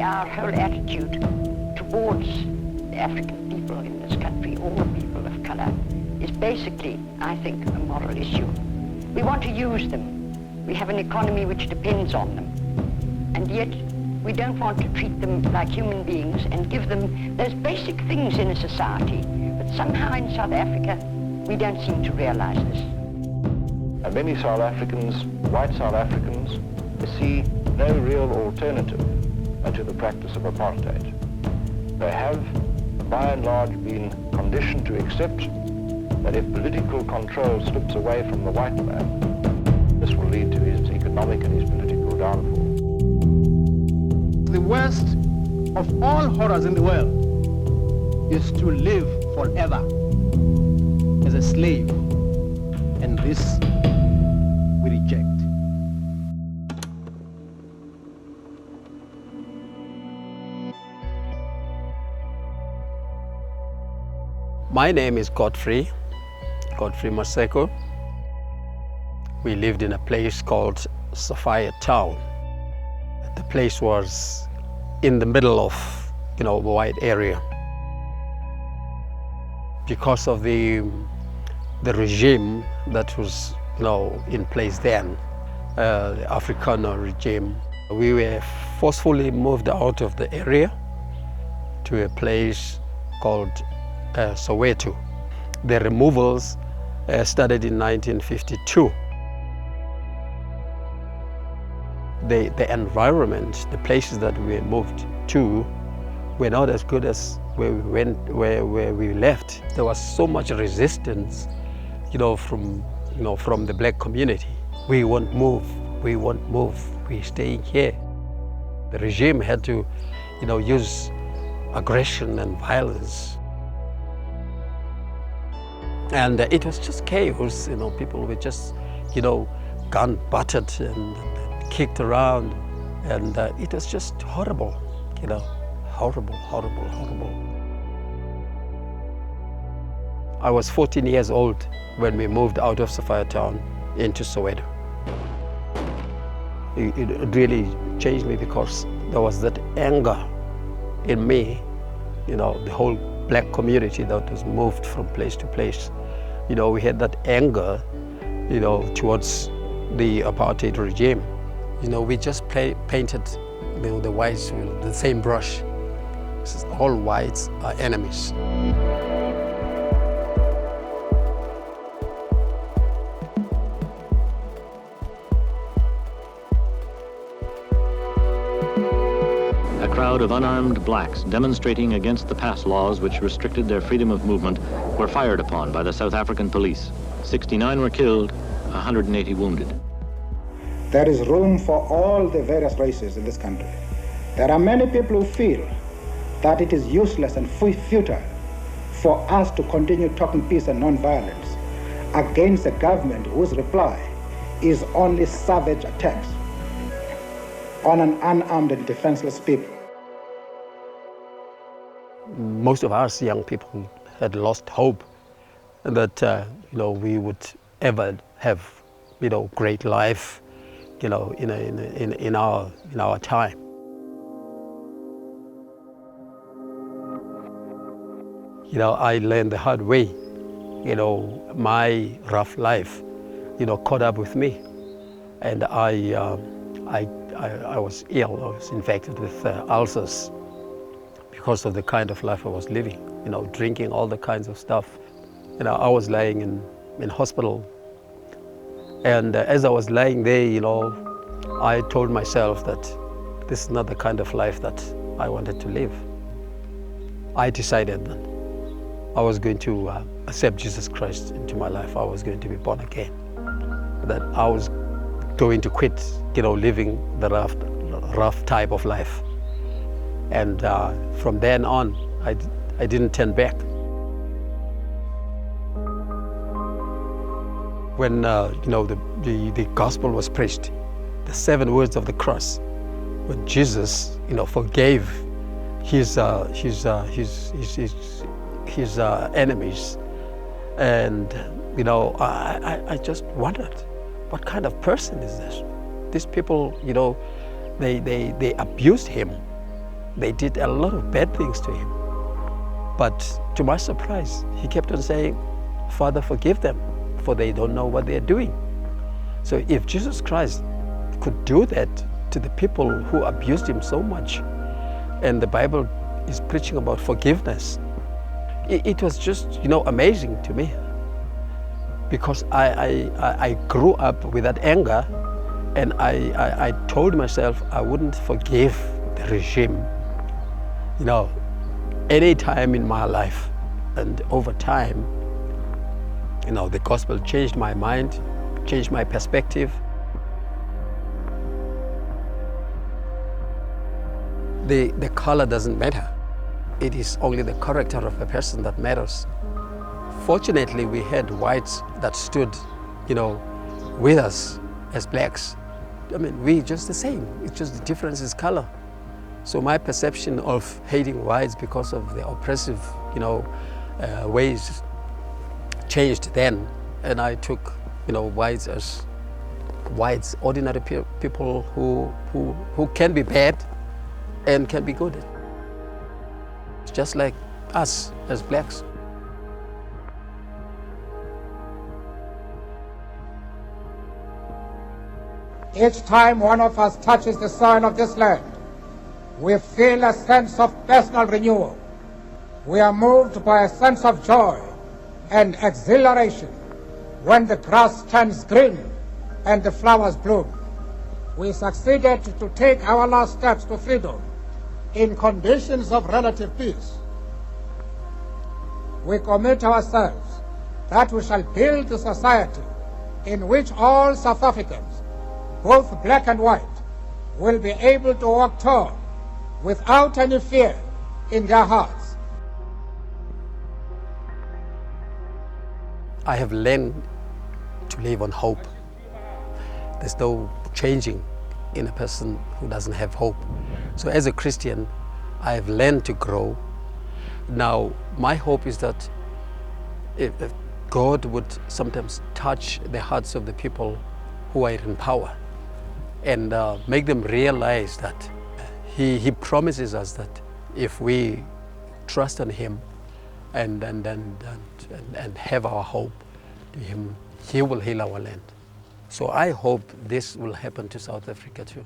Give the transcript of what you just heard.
really our whole attitude towards the African people in this country, all the people of colour, is basically, I think, a moral issue. We want to use them. We have an economy which depends on them. And yet, we don't want to treat them like human beings and give them those basic things in a society. But somehow in South Africa, we don't seem to realize this. And many South Africans, white South Africans, see no real alternative to the practice of apartheid. They have, by and large, been conditioned to accept that if political control slips away from the white man, this will lead to his economic and his political downfall. The worst of all horrors in the world is to live forever as a slave, and this we reject. My name is Godfrey Maseko. We lived in a place called Soweto. The place was in the middle of, a wide area. Because of the regime that was, in place then, the Afrikaner regime, we were forcefully moved out of the area to a place called Soweto. The removals started in 1952. The environment, the places that we moved to, were not as good as where we left. There was so much resistance, from the black community. We won't move. We're staying here. The regime had to, use aggression and violence. And it was just chaos, people were just, gun-butted and kicked around, and it was just horrible, horrible. I was 14 years old when we moved out of Soweto into Soweto. It really changed me because there was that anger in me, the whole black community that was moved from place to place. We had that anger, towards the apartheid regime. We just painted, the whites with the same brush. All whites are enemies. A crowd of unarmed blacks demonstrating against the pass laws which restricted their freedom of movement were fired upon by the South African police. 69 were killed, 180 wounded. There is room for all the various races in this country. There are many people who feel that it is useless and futile for us to continue talking peace and non-violence against a government whose reply is only savage attacks on an unarmed and defenseless people. Most of us young people had lost hope that we would ever have great life in our time. I learned the hard way. My rough life caught up with me, and I was ill. I was infected with ulcers because of the kind of life I was living, drinking all the kinds of stuff. I was lying in hospital, and as I was lying there, I told myself that this is not the kind of life that I wanted to live. I decided that I was going to accept Jesus Christ into my life. I was going to be born again. That I was going to quit, living the rough type of life. And from then on, I didn't turn back. When the gospel was preached, the 7 words of the cross, when Jesus forgave his enemies, and I just wondered, what kind of person is this? These people, they abused him, They did a lot of bad things to him. But to my surprise, he kept on saying, Father, forgive them, for they don't know what they're doing. So if Jesus Christ could do that to the people who abused him so much, and the Bible is preaching about forgiveness, it was just, amazing to me. Because I grew up with that anger, and I told myself I wouldn't forgive the regime, any time in my life. And over time, the gospel changed my mind, changed my perspective. The color doesn't matter. It is only the character of a person that matters. Fortunately, we had whites that stood, with us as blacks. I mean, we just the same. It's just the difference is color. So my perception of hating whites because of the oppressive, ways changed then, and I took, whites as whites, ordinary people who can be bad and can be good. It's just like us as blacks. Each time one of us touches the soil of this land, we feel a sense of personal renewal. We are moved by a sense of joy and exhilaration when the grass turns green and the flowers bloom. We succeeded to take our last steps to freedom in conditions of relative peace. We commit ourselves that we shall build a society in which all South Africans, both black and white, will be able to walk tall without any fear in their hearts. I have learned to live on hope. There's no changing in a person who doesn't have hope. So as a Christian, I have learned to grow. Now, my hope is that if God would sometimes touch the hearts of the people who are in power and make them realize that He promises us that if we trust on Him and have our hope to Him, He will heal our land. So I hope this will happen to South Africa too.